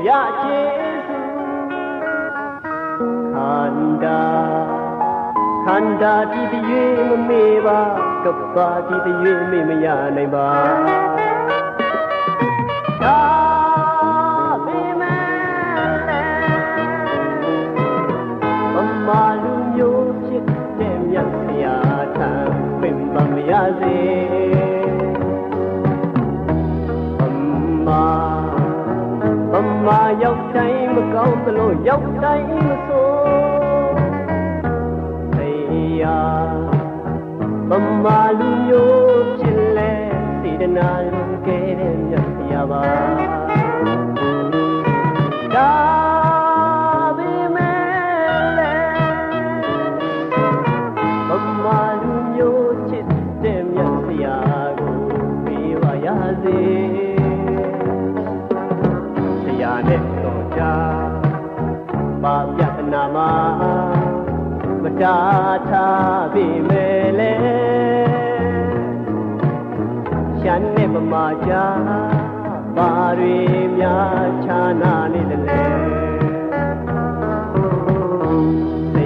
ရာကျေးဇူးခန္ဓာတည်တည်မမေ့ပါကပ္ပတည်တည်မေ့မရနိုင်ပါဒါပေမဲ့မလူမျိုးဖြစ်တဲ့မြတ်ဆရာထံပင်ပမရစေမရောက်တိုင်းမကောင်းသလိုရောက်တိုင်းမဆိုးတရားမမလူမျိုးဖြစ်လဲစေတနာလုံးကဲတဲ့မြတ်ဆရာပါဒါပေမဲ့မမလူမျိုးဖြစ်တဲ့မြတ်ဆရာကိုပေးပါရစေနဲ့တော့ကြပါပြဿနာမှာမတားထားပြီမဲ့လေရှမ်းနဲ့ပမာကြပါတွေများခြားနာနေတယ်လေဆ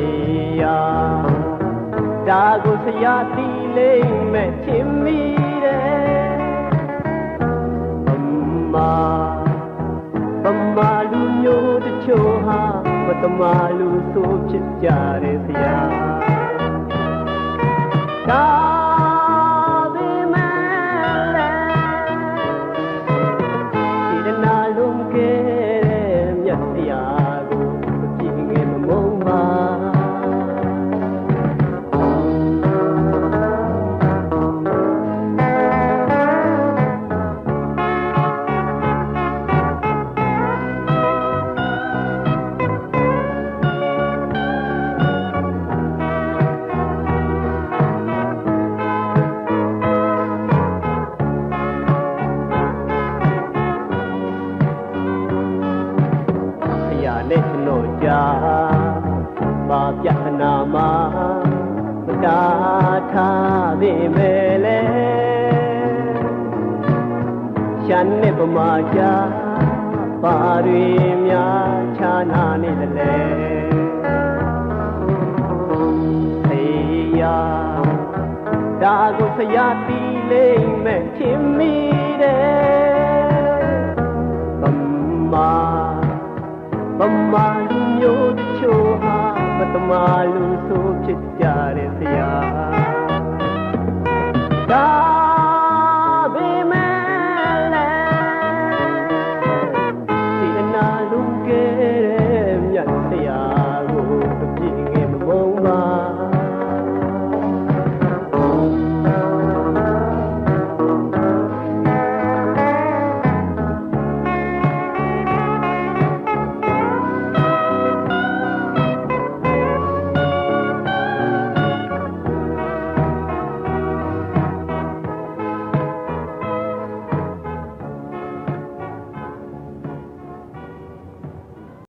ရာဒါကိုဆရာတီးလိမ့်မဲ့ချင်မိတယ်မလူမျိုးတချို့ဟာမတမာလူဆိုဖြစ်ကြတယ်ဆရာဒါပေမဲ့ဒီတနာလုံးကဲမြတ်ဆရာကိုမကြည့်ငယ်မမုန်းပါနဲ့ကျွန်တော်ကြားပါပြဿနာမှာမတားထားပေမဲ့လေရှမ်းနဲ့ပမာကြားပါတွေများခြားနာနေတယ်လေဆေးရဒါကိုဆရာတီးလိမ့်မဲ့ချင်မိတယ်မမလူမျိုးတချို့ဟာမတမာလူဆိုဖြစ်ကြတယ်ဆရာဒါ